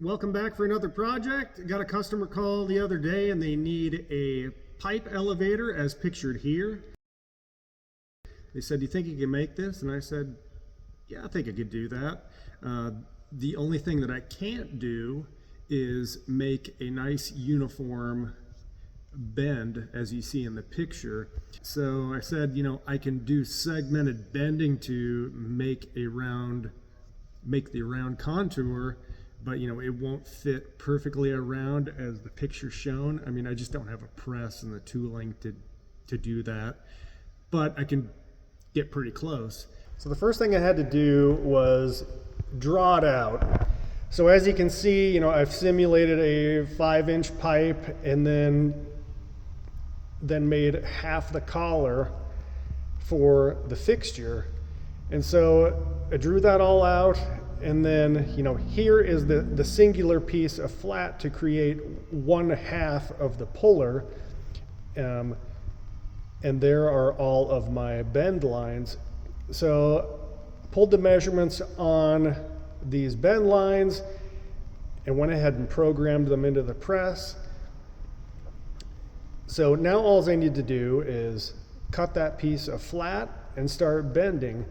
Welcome back for another project. Got a customer call the other day and they need a pipe elevator as pictured here. They said, "Do you think you can make this?" And I said, "Yeah, I think I could do that. The only thing that I can't do is make a nice uniform bend as you see in the picture." So I said, I can do segmented bending to make the round contour, but it won't fit perfectly around as the picture shown. I mean, I just don't have a press and the tooling to do that, but I can get pretty close. So the first thing I had to do was draw it out. So as you can see, I've simulated a 5-inch pipe and then made half the collar for the fixture. And so I drew that all out, and then here is the singular piece of flat to create 1/2 of the puller, and there are all of my bend lines. So pulled the measurements on these bend lines and went ahead and programmed them into the press. So now all I need to do is cut that piece of flat and start bending.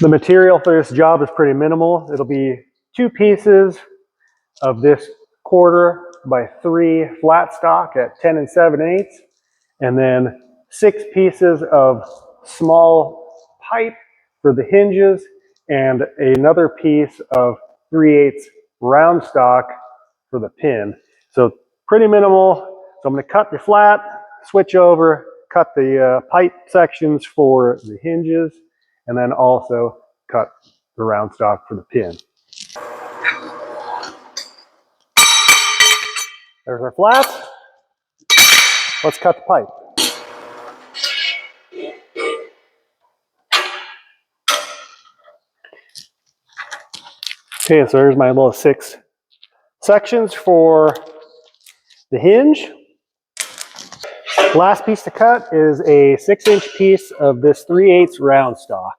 The material for this job is pretty minimal. It'll be 2 pieces of this 1/4x3 flat stock at 10 7/8, and then 6 pieces of small pipe for the hinges and another piece of 3/8 round stock for the pin. So pretty minimal. So I'm going to cut the flat, switch over, cut the pipe sections for the hinges, and then also cut the round stock for the pin. There's our flat. Let's cut the pipe. Okay, so there's my little 6 sections for the hinge. Last piece to cut is a 6-inch piece of this 3/8 round stock.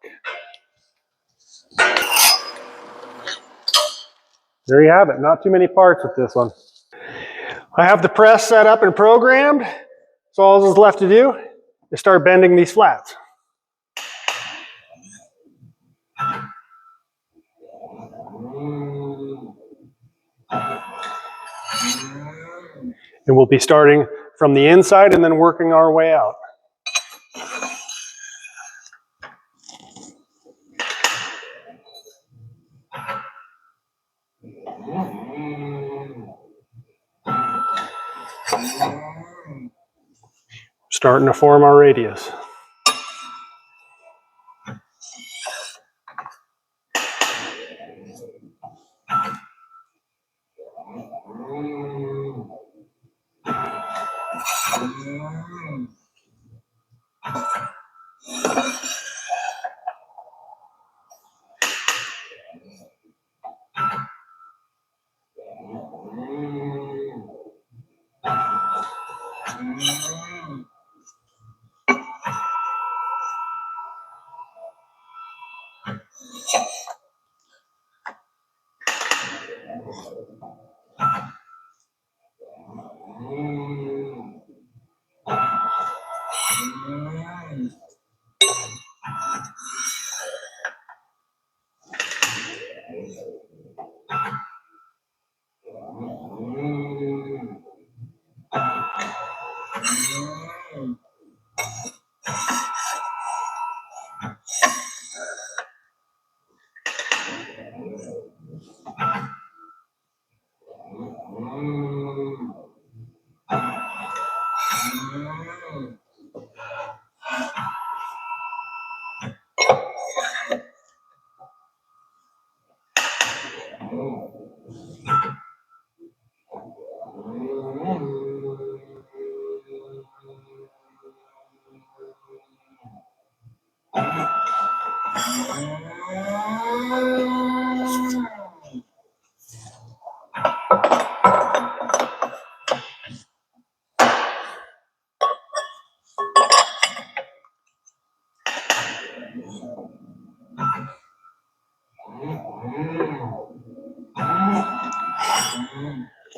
There you have it. Not too many parts with this one. I have the press set up and programmed, so all that's left to do is start bending these flats. And we'll be starting from the inside and then working our way out. Starting to form our radius.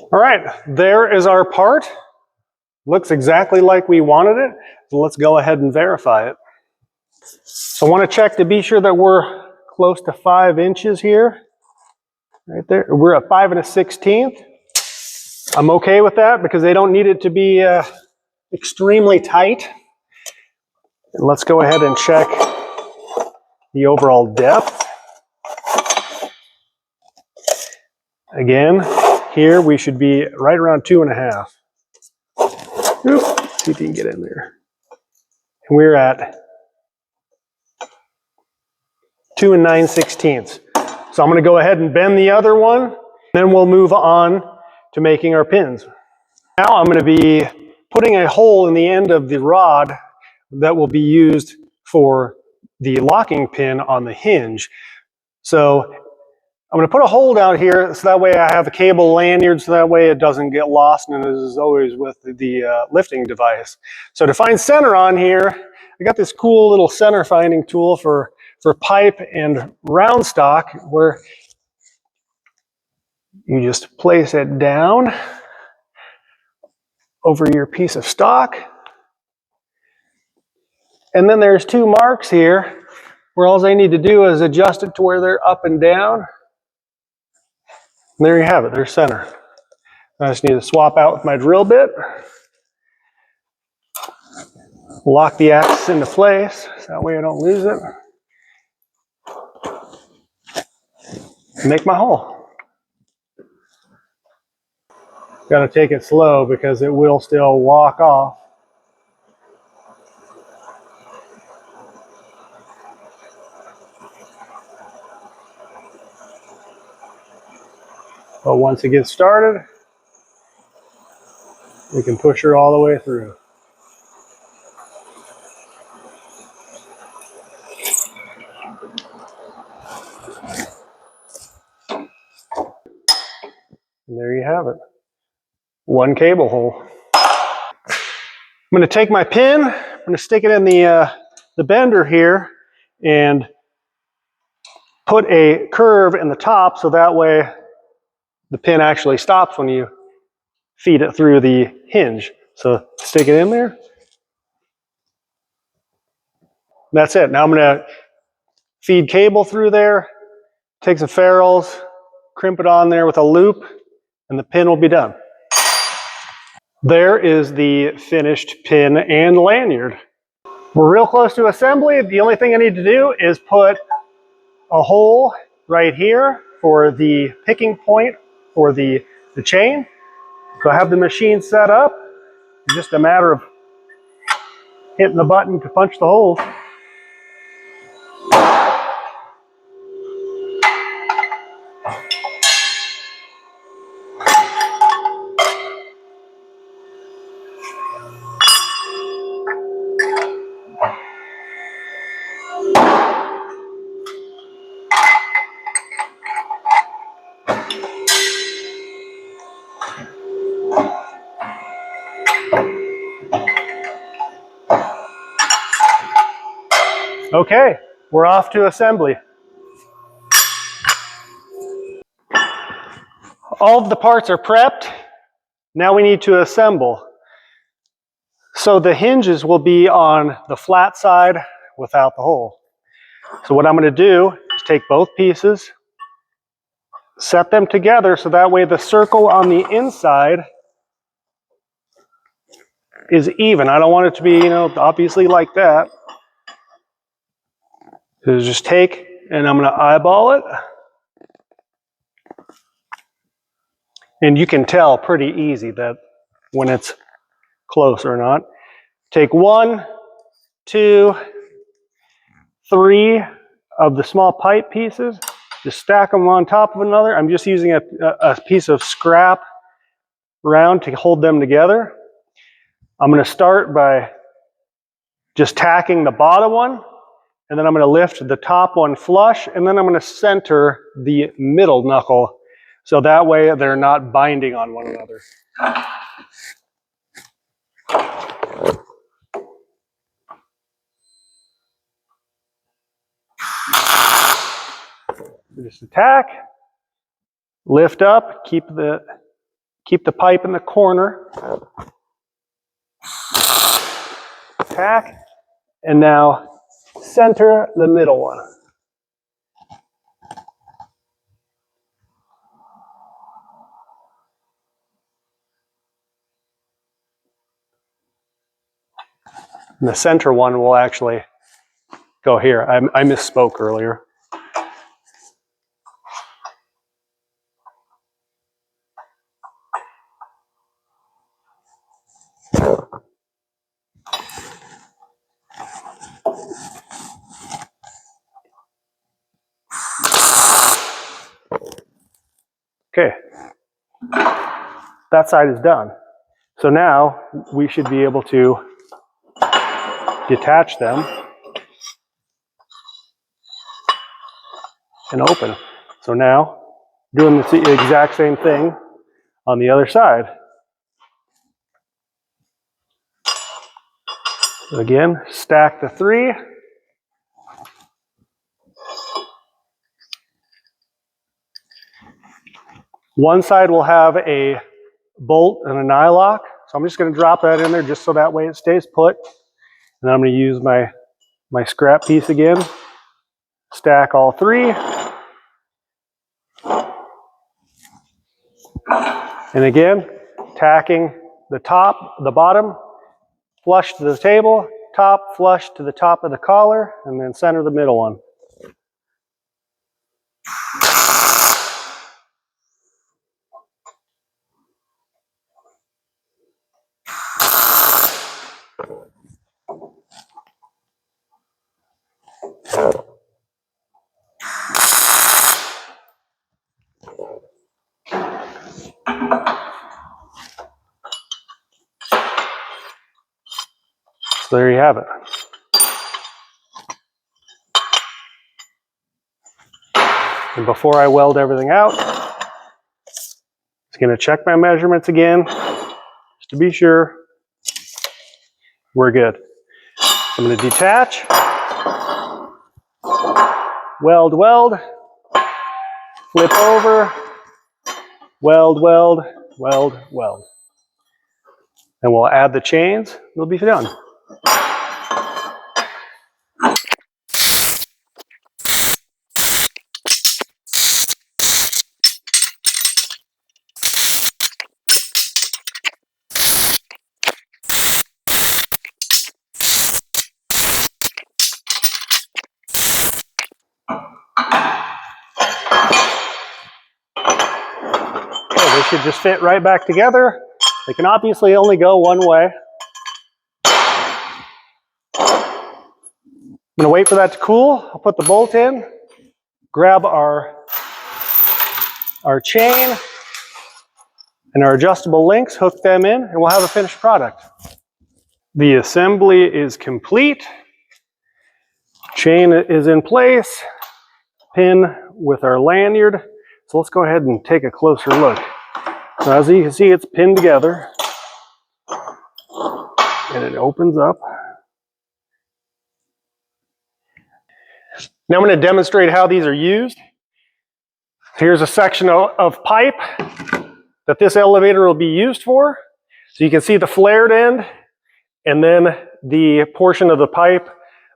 All right, there is our part. Looks exactly like we wanted it. So let's go ahead and verify it. So I want to check to be sure that we're close to 5 inches here. Right there. We're at 5 1/16. I'm okay with that because they don't need it to be extremely tight. And let's go ahead and check the overall depth. Again, here we should be right around 2.5. Oop, see if you can get in there. And we're at 2 9/16. So I'm going to go ahead and bend the other one, then we'll move on to making our pins. Now I'm going to be putting a hole in the end of the rod that will be used for the locking pin on the hinge. So I'm going to put a hole down here so that way I have a cable lanyard so that way it doesn't get lost and it is always with the lifting device. So to find center on here, I got this cool little center finding tool for pipe and round stock where you just place it down over your piece of stock. And then there's 2 marks here where all I need to do is adjust it to where they're up and down. And there you have it, there's center. I just need to swap out with my drill bit. Lock the axis into place, so that way I don't lose it. Make my hole. Gotta take it slow because it will still walk off. But once it gets started, we can push her all the way through. And there you have it. 1 cable hole. I'm going to take my pin, I'm going to stick it in the bender here and put a curve in the top so that way the pin actually stops when you feed it through the hinge. So stick it in there. That's it. Now I'm going to feed cable through there, take some ferrules, crimp it on there with a loop, and the pin will be done. There is the finished pin and lanyard. We're real close to assembly. The only thing I need to do is put a hole right here for the picking point for the chain. So I have the machine set up. It's just a matter of hitting the button to punch the holes. Okay, we're off to assembly. All of the parts are prepped. Now we need to assemble. So the hinges will be on the flat side without the hole. So what I'm going to do is take both pieces, set them together so that way the circle on the inside is even. I don't want it to be, obviously like that. So just take, and I'm going to eyeball it. And you can tell pretty easy that when it's close or not. Take 1, 2, 3 of the small pipe pieces, just stack them on top of another. I'm just using a piece of scrap round to hold them together. I'm going to start by just tacking the bottom one, and then I'm going to lift the top one flush, and then I'm going to center the middle knuckle so that way they're not binding on one another. Just attack, lift up, keep Keep the pipe in the corner. Tack. And now center the middle one. And the center one will actually go here. I misspoke earlier. Okay, that side is done. So now we should be able to detach them and open. So now, doing the exact same thing on the other side. Again, stack the 3. One side will have a bolt and a nylock, so I'm just going to drop that in there just so that way it stays put. And I'm going to use my scrap piece again, stack all 3. And again, tacking the top, the bottom, flush to the table, top flush to the top of the collar, and then center the middle one. So there you have it. And before I weld everything out, just going to check my measurements again, just to be sure we're good. I'm going to detach, weld, weld, flip over, weld, weld, weld, weld. And we'll add the chains, we'll be done. They should just fit right back together. They can obviously only go one way. I'm going to wait for that to cool. I'll put the bolt in, grab our chain and our adjustable links, hook them in, and we'll have a finished product. The assembly is complete. Chain is in place. Pin with our lanyard. So let's go ahead and take a closer look. So as you can see, it's pinned together and it opens up. Now I'm going to demonstrate how these are used. Here's a section of pipe that this elevator will be used for. So you can see the flared end and then the portion of the pipe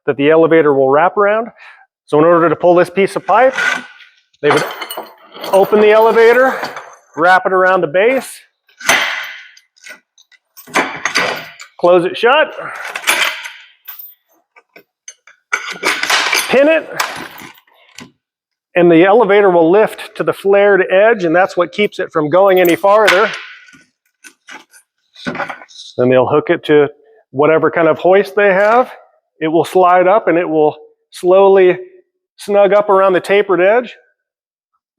that the elevator will wrap around. So in order to pull this piece of pipe, they would open the elevator, wrap it around the base, close it shut, pin it, and the elevator will lift to the flared edge, and that's what keeps it from going any farther. Then they'll hook it to whatever kind of hoist they have. It will slide up and it will slowly snug up around the tapered edge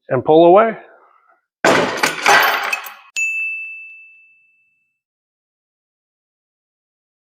and pull away.